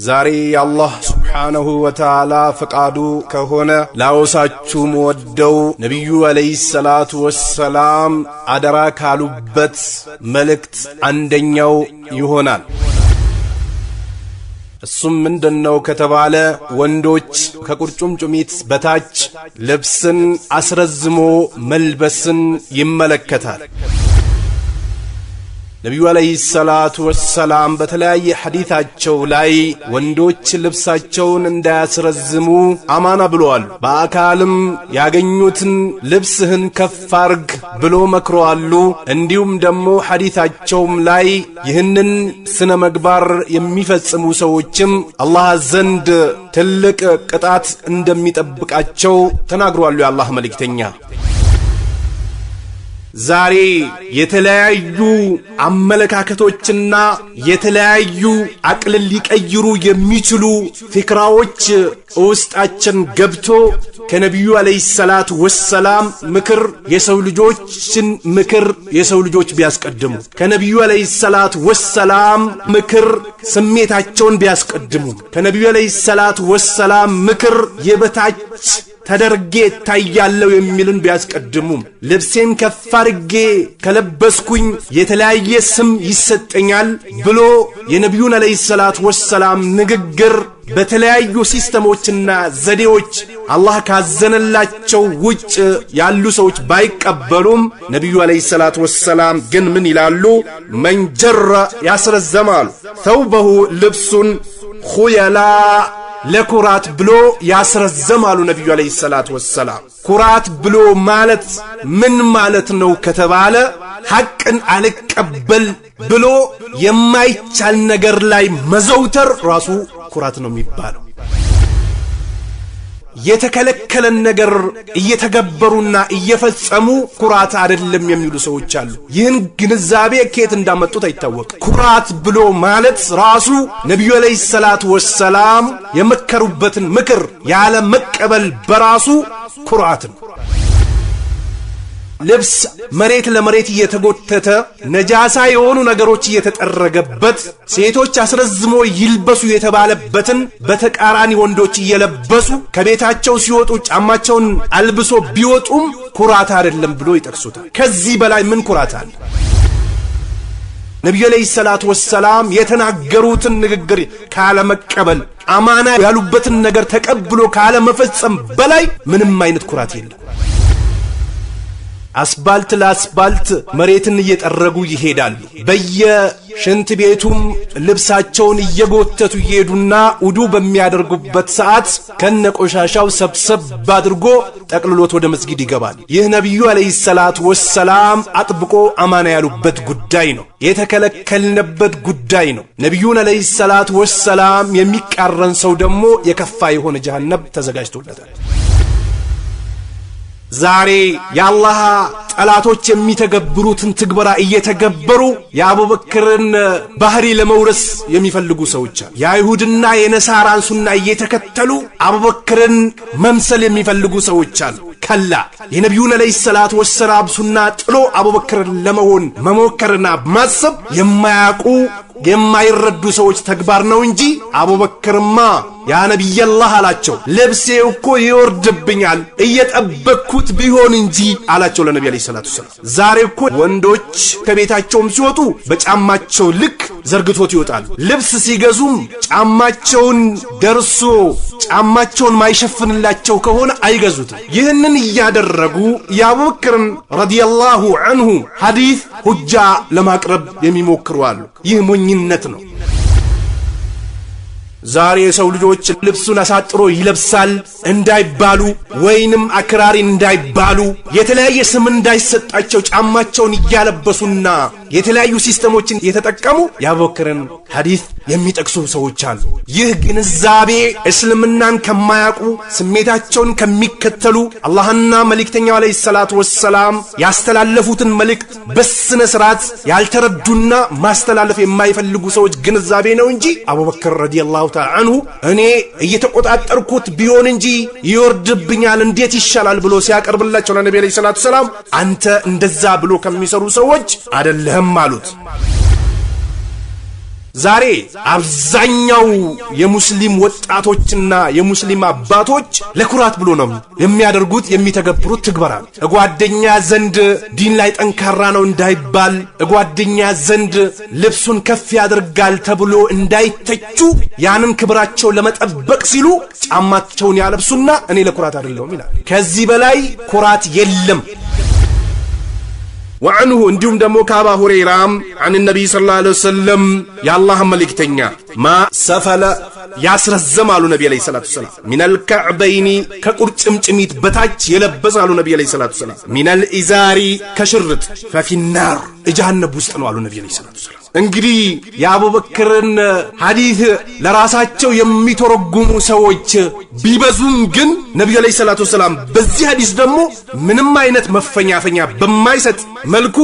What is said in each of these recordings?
ዛሬ አላህ ሱብሓነሁ ወተዓላ ፈቃዱ ከሆነ ላወሳችሁ ወደው ነብዩ አለይሂ ሰላቱ ወሰላም አደራ ካሉበት መልእክት አንደኛው ይሆናል። እሱም ምንድነው ከተባለ ወንዶች ከቁርጭምጭሚት በታች ልብስን አስረዝሞ መልበስን ይመለከታል። ነብዩ አለይሂ ሰላቱ ወሰላም በተለያየ ሐዲታቸው ላይ ወንዶች ልብሳቸውን እንዳያስረዝሙ አማና ብለዋል። በአካልም ያገኙትን ልብስህን ከፍ አርግ ብሎ መክረዋል። እንዲሁም ደግሞ ሐዲታቸውም ላይ ይህንን ስነ ምግባር የሚፈጽሙ ሰዎችም አላህ ዘንድ ትልቅ ቅጣት እንደሚጠብቃቸው ተናግረዋል የአላህ መልእክተኛ። ዛሬ የተለያዩ አመለካከቶችና የተለያዩ አቅልን ሊቀይሩ የሚችሉ ፍክራዎች ውስጣችን ገብቶ ከነብዩ አለይሂ ሰላቱ ወሰላም ምክር የሰው ልጆችን ምክር የሰው ልጆች ቢያስቀድሙ ከነብዩ አለይሂ ሰላቱ ወሰላም ምክር ስሜታቸውን ቢያስቀድሙ ከነብዩ አለይሂ ሰላቱ ወሰላም ምክር የበታች ተደርጌ ታያለው የሚልን ቢያስቀድሙ ልብሴን ከፋርጌ ከለበስኩኝ የተለያየ ስም ይሰጠኛል ብሎ የነብዩን አለይሂ ሰላቱ ወሰላም ንግግር በተለያዩ ሲስተሞችና ዘዴዎች አላህ ካዘነላቸው ውጭ ያሉ ሰዎች ባይቀበሉም ነብዩ አለይሂ ሰላቱ ወሰላም ግን ምን ይላሉ? መንጀራ ያስረዘማሉ ተውበሁ ልብሱን ኹየላ ለኩራት ብሎ ያስረዘማሉ ነብዩ አለይሂ ሰላቱ ወሰላም። ኩራት ብሎ ማለት ምን ማለት ነው ከተባለ ሐቅን አልቀበል ብሎ የማይቻል ነገር ላይ መዘውተር ራሱ ኩራት ነው የሚባለው። የተከለከለን ነገር እየተገበሩና እየፈጸሙ ኩራት አይደለም የሚሉ ሰዎች አሉ። ይህን ግንዛቤ ከየት እንዳመጡት አይታወቅም። ኩራት ብሎ ማለት ራሱ ነብዩ አለይሂ ሰላቱ ወሰላም የመከሩበትን ምክር ያለ መቀበል በራሱ ኩራት ነው። ልብስ መሬት ለመሬት እየተጎተተ ነጃሳ የሆኑ ነገሮች እየተጠረገበት ሴቶች አስረዝሞ ይልበሱ የተባለበትን በተቃራኒ ወንዶች እየለበሱ ከቤታቸው ሲወጡ ጫማቸውን አልብሶ ቢወጡም ኩራት አይደለም ብሎ ይጠቅሱታል። ከዚህ በላይ ምን ኩራት አለ? ነብዩ አለይሂ ሰላቱ ወሰላም የተናገሩትን ንግግር ካለ መቀበል አማና ያሉበትን ነገር ተቀብሎ ካለ መፈጸም በላይ ምንም አይነት ኩራት የለም። አስባልት ለአስባልት መሬትን እየጠረጉ ይሄዳሉ። በየሽንት ቤቱም ልብሳቸውን እየጎተቱ ይሄዱና ውዱ በሚያደርጉበት ሰዓት ከነቆሻሻው ሰብሰብ አድርጎ ጠቅልሎት ወደ መስጊድ ይገባል። ይህ ነብዩ አለይሂ ሰላቱ ወሰላም አጥብቆ አማና ያሉበት ጉዳይ ነው። የተከለከልንበት ጉዳይ ነው። ነብዩን አለይሂ ሰላቱ ወሰላም የሚቃረን ሰው ደግሞ የከፋ የሆነ ጀሃነም ተዘጋጅቶለታል። ዛሬ የአላህ ጠላቶች የሚተገብሩትን ትግበራ እየተገበሩ የአቡበክርን ባህሪ ለመውረስ የሚፈልጉ ሰዎች አሉ። የአይሁድና የነሳራን ሱና እየተከተሉ አቡበክርን መምሰል የሚፈልጉ ሰዎች አሉ። ከላ የነብዩን አለይሂ ሰላቱ ወሰላም ሱና ጥሎ አቡበክርን ለመሆን መሞከርና ማሰብ የማያውቁ የማይረዱ ሰዎች ተግባር ነው እንጂ አቡበክርማ ያ ነብይላህ አላቸው ልብሴ እኮ ይወርድብኛል እየጠበቅኩት ቢሆን እንጂ አላቸው ለነብዩ አለይሂ ሰላቱ ወሰላም። ዛሬ እኮ ወንዶች ከቤታቸውም ሲወጡ በጫማቸው ልክ ዘርግቶት ይወጣሉ። ልብስ ሲገዙም ጫማቸውን ደርሶ ጫማቸውን ማይሸፍንላቸው ከሆነ አይገዙትም። ይህንን እያደረጉ የአቡበክርን ረዲየላሁ ዐንሁ ሐዲስ ሁጃ ለማቅረብ የሚሞክሩ አሉ። ይህ ሞኝነት ነው። ዛሬ የሰው ልጆች ልብሱን አሳጥሮ ይለብሳል እንዳይባሉ ወይንም አክራሪ እንዳይባሉ የተለያየ ስም እንዳይሰጣቸው ጫማቸውን እያለበሱና የተለያዩ ሲስተሞችን የተጠቀሙ የአቡበክርን ሐዲስ የሚጠቅሱ ሰዎች አሉ። ይህ ግንዛቤ እስልምናን ከማያውቁ ስሜታቸውን ከሚከተሉ አላህና መልእክተኛው አለይሂ ሰላቱ ወሰላም ያስተላለፉትን መልእክት በስነ ስርዓት ያልተረዱና ማስተላለፍ የማይፈልጉ ሰዎች ግንዛቤ ነው እንጂ አቡበክር ረዲየላሁ ተዓላ ዐንሁ እኔ እየተቆጣጠርኩት ቢሆን እንጂ ይወርድብኛል እንዴት ይሻላል ብሎ ሲያቀርብላቸው ለነብዩ አለይሂ ሰላቱ ወሰላም አንተ እንደዛ ብሎ ከሚሰሩ ሰዎች አይደለም አሉት። ዛሬ አብዛኛው የሙስሊም ወጣቶችና የሙስሊም አባቶች ለኩራት ብሎ ነው የሚያደርጉት የሚተገብሩት ትግበራ ጓደኛ ዘንድ ዲን ላይ ጠንካራ ነው እንዳይባል ጓደኛ ዘንድ ልብሱን ከፍ ያደርጋል ተብሎ እንዳይተቹ ያንን ክብራቸው ለመጠበቅ ሲሉ ጫማቸውን ያለብሱና እኔ ለኩራት አይደለም ይላል ከዚህ በላይ ኩራት የለም وعنه انديوم دمو كابا هريرام عن النبي صلى الله عليه وسلم يا الله ملكتنيا ما سفل ياسر الزمالو نبي عليه الصلاة والسلام من الكعبين كقرچمچميت بتاج يلبسالو نبي عليه الصلاة والسلام من الإزاري كشرت ففي النار جهنم ውስጥ ነው አሉ ነብዩ አለይሂ ሰላቱ ሰላም እንግዲህ የአቡበክርን ሐዲስ ለራሳቸው የሚተረጉሙ ሰዎች ቢበዙም ግን ነብዩ አለይሂ ሰላቱ ሰላም በዚህ ሐዲስ ደግሞ ምንም አይነት መፈኛፈኛ በማይሰጥ መልኩ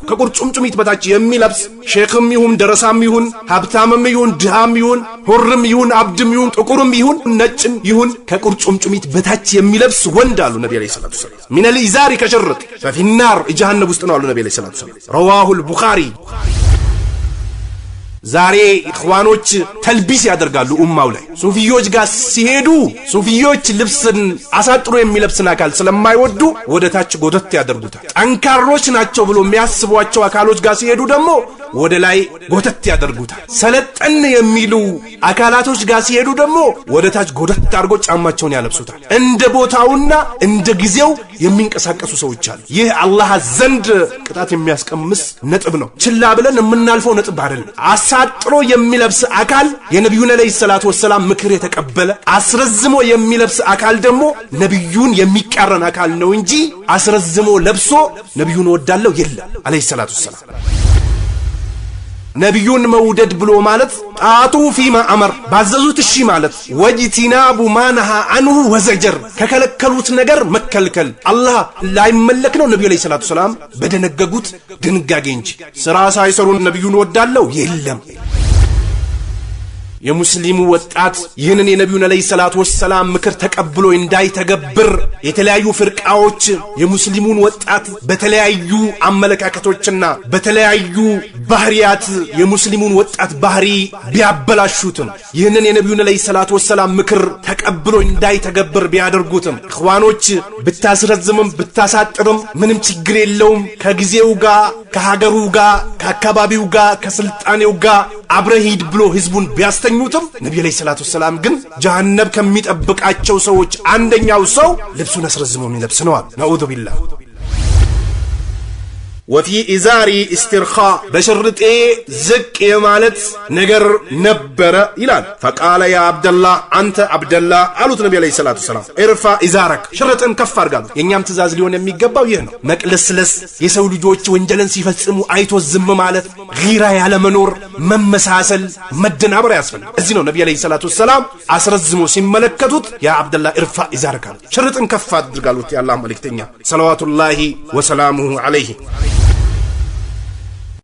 ከቁርጭምጭሚት በታች የሚለብስ ሼኽም ይሁን ደረሳም ይሁን ሀብታምም ይሁን ድሃም ይሁን ሁርም ይሁን አብድም ይሁን ጥቁርም ይሁን ነጭም ይሁን ከቁርጭምጭሚት በታች የሚለብስ ወንድ አሉ ነብዩ አለይሂ ሰላቱ ሰላም من الإزار كشرت ففي النار جهنم ውስጥ ነው አሉ ነብዩ አለይሂ ሰላቱ ሰላም رواه البخاري ዛሬ ኢኽዋኖች ተልቢስ ያደርጋሉ ኡማው ላይ ሱፊዮች ጋር ሲሄዱ ሱፊዮች ልብስን አሳጥሮ የሚለብስን አካል ስለማይወዱ ወደታች ጎደት ያደርጉታል ጠንካሮች ናቸው ብሎ የሚያስቧቸው አካሎች ጋር ሲሄዱ ደግሞ ወደ ላይ ጎደት ያደርጉታል ሰለጠን የሚሉ አካላቶች ጋር ሲሄዱ ደግሞ ወደታች ጎደት አድርጎ ጫማቸውን ያለብሱታል እንደ ቦታውና እንደ ጊዜው የሚንቀሳቀሱ ሰዎች አሉ ይህ አላህ ዘንድ ቅጣት የሚያስቀምስ ነጥብ ነው ችላ ብለን የምናልፈው ነጥብ አይደለም አሳጥሮ የሚለብስ አካል የነብዩን አለይሂ ሰላቱ ወሰለም ምክር የተቀበለ አስረዝሞ የሚለብስ አካል ደግሞ ነብዩን የሚቃረን አካል ነው እንጂ አስረዝሞ ለብሶ ነብዩን ወዳለው የለም አለይሂ ሰላቱ ወሰለም ነብዩን መውደድ ብሎ ማለት ጣቱ ፊማ አመር ባዘዙት እሺ ማለት ወጅቲናቡ ማነሃ አንሁ ወዘጀር ከከለከሉት ነገር መከልከል አላህ ላይመለክ ነው ነብዩ አለይሂ ሰላቱ ሰላም በደነገጉት ድንጋጌ እንጂ ስራ ሳይሰሩ ነብዩን ወዳለው የለም የሙስሊሙ ወጣት ይህንን የነብዩን አለይሂ ሰላቱ ወሰለም ምክር ተቀብሎ እንዳይተገብር የተለያዩ ፍርቃዎች የሙስሊሙን ወጣት በተለያዩ አመለካከቶችና በተለያዩ ባህሪያት የሙስሊሙን ወጣት ባህሪ ቢያበላሹትም ይህንን የነብዩን አለይሂ ሰላቱ ወሰለም ምክር ተቀብሎ እንዳይተገብር ቢያደርጉትም ኢኽዋኖች ብታስረዝምም ብታሳጥርም ምንም ችግር የለውም ከጊዜው ጋር ከሀገሩ ጋር ከአካባቢው ጋር ከስልጣኔው ጋር አብረሂድ ብሎ ህዝቡን ቢያስተኙትም ነብዩ አለይሂ ሰላቱ ሰላም ግን ጀሃነም ከሚጠብቃቸው ሰዎች አንደኛው ሰው ልብሱን አስረዝሞ የሚለብስ ነው ነኡዙ ቢላህ وفي إزاري استرخاء بشرط زك يمالت نجر نبر إلال فقال يا عبد الله أنت عبد الله قالوا النبي عليه الصلاة والسلام ارفع إزارك شرط انكفر قالوا ينيام تزاز ليون يميقبا ويهنو مكلسلس يسول جوج وانجلن سيفسمو آيتو الزم مالت غيرا يعلى منور ممساسل مدن عبر ياسفل ازينو النبي عليه الصلاة والسلام عصر الزمو سيملكتوت يا عبد الله ارفع إزارك شرط انكفر قالوا يا الله ملك تنيا صلوات الله وسلامه عليه